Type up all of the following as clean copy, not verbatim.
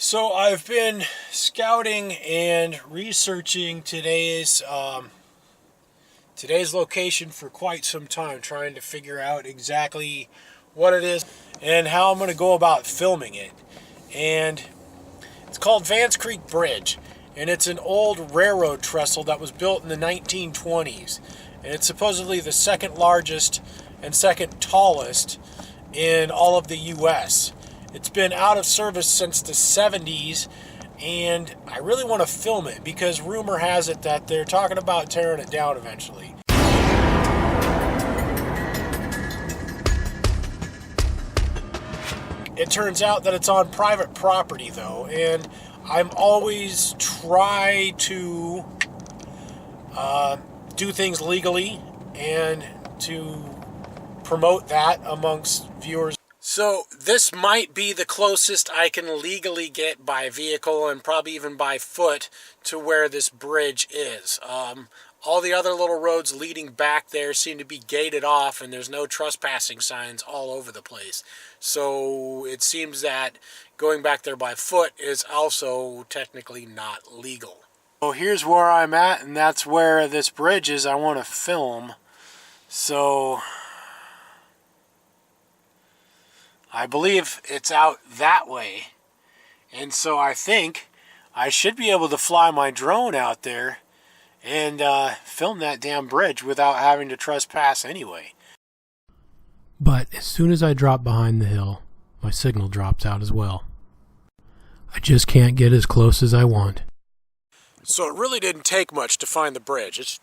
So I've been scouting and researching today's location for quite some time, trying to figure out exactly what it is and how I'm going to go about filming it. And it's called Vance Creek Bridge, and it's an old railroad trestle that was built in the 1920s, and it's supposedly the second largest and second tallest in all of the U.S. It's been out of service since the 70s, and I really want to film it because rumor has it that they're talking about tearing it down eventually. It turns out that it's on private property though, and I'm always try to do things legally and to promote that amongst viewers. So this might be the closest I can legally get by vehicle and probably even by foot to where this bridge is. All the other little roads leading back there seem to be gated off, and there's no trespassing signs all over the place. So it seems that going back there by foot is also technically not legal. So here's where I'm at, and that's where this bridge is I want to film. So I believe it's out that way, and so I think I should be able to fly my drone out there and film that damn bridge without having to trespass anyway. But as soon as I drop behind the hill, my signal drops out as well. I just can't get as close as I want. So it really didn't take much to find the bridge. It's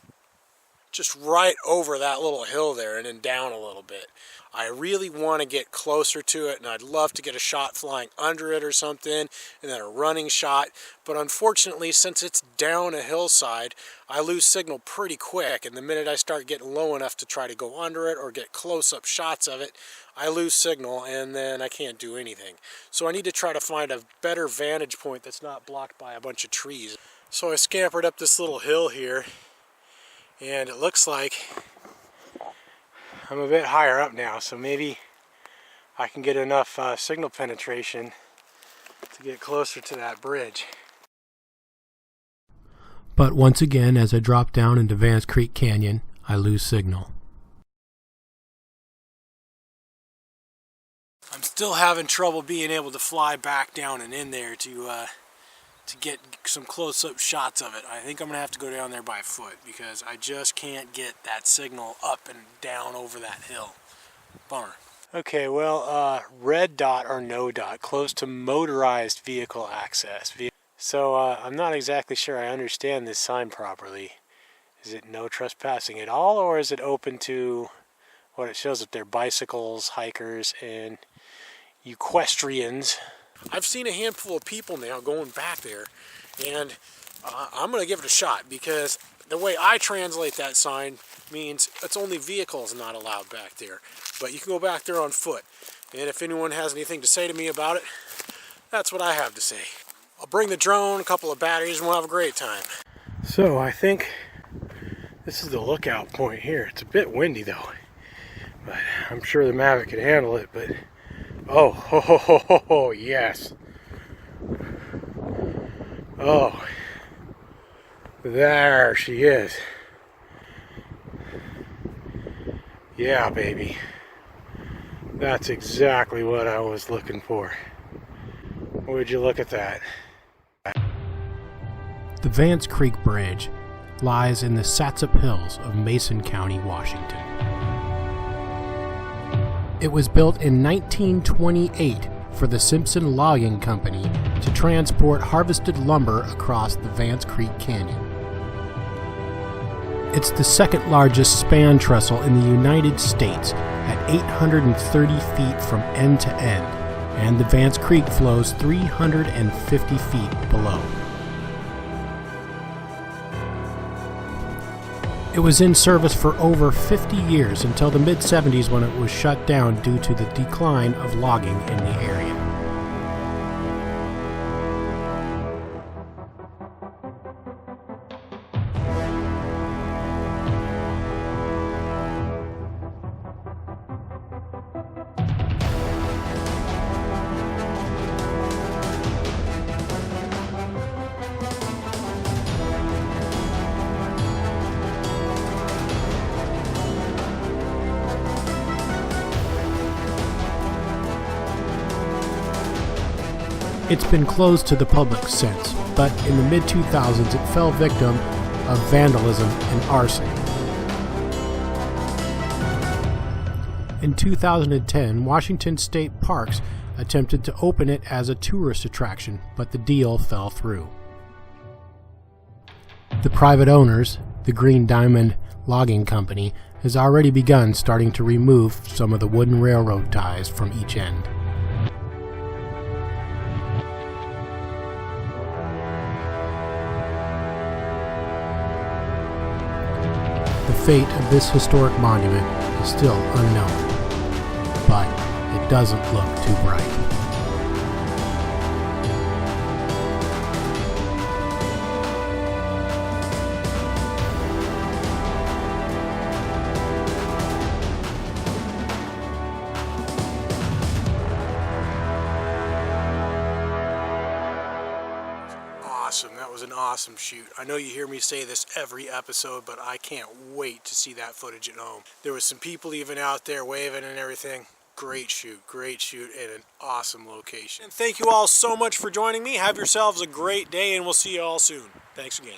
just right over that little hill there and then down a little bit. I really want to get closer to it, and I'd love to get a shot flying under it or something, and then a running shot. But unfortunately, since it's down a hillside, I lose signal pretty quick, and the minute I start getting low enough to try to go under it or get close-up shots of it, I lose signal, and then I can't do anything. So I need to try to find a better vantage point that's not blocked by a bunch of trees. So I scampered up this little hill here, and it looks like I'm a bit higher up now, so maybe I can get enough signal penetration to get closer to that bridge. But once again, as I drop down into Vance Creek Canyon, I lose signal. I'm still having trouble being able to fly back down and in there to get some close-up shots of it. I think I'm going to have to go down there by foot because I just can't get that signal up and down over that hill. Bummer. Okay, well, red dot or no dot, close to motorized vehicle access. So I'm not exactly sure I understand this sign properly. Is it no trespassing at all, or is it open to what it shows up there, bicycles, hikers, and equestrians? I've seen a handful of people now going back there, and I'm going to give it a shot because the way I translate that sign means it's only vehicles not allowed back there. But you can go back there on foot, and if anyone has anything to say to me about it, that's what I have to say. I'll bring the drone, a couple of batteries, and we'll have a great time. So I think this is the lookout point here. It's a bit windy though, but I'm sure the Mavic can handle it. But oh, yes. Oh, there she is. Yeah, baby. That's exactly what I was looking for. Would you look at that? The Vance Creek Bridge lies in the Satsop Hills of Mason County, Washington. It was built in 1928 for the Simpson Logging Company to transport harvested lumber across the Vance Creek Canyon. It's the second largest span trestle in the United States at 830 feet from end to end, and the Vance Creek flows 350 feet below. It was in service for over 50 years until the mid-70s when it was shut down due to the decline of logging in the area. It's been closed to the public since, but in the mid-2000s it fell victim of vandalism and arson. In 2010, Washington State Parks attempted to open it as a tourist attraction, but the deal fell through. The private owners, the Green Diamond Logging Company, has already begun starting to remove some of the wooden railroad ties from each end. The fate of this historic monument is still unknown, but it doesn't look too bright. Awesome. That was an awesome shoot. I know you hear me say this every episode, but I can't wait to see that footage at home. There was some people even out there waving and everything. Great shoot, and an awesome location. And thank you all so much for joining me. Have yourselves a great day, and we'll see you all soon. Thanks again.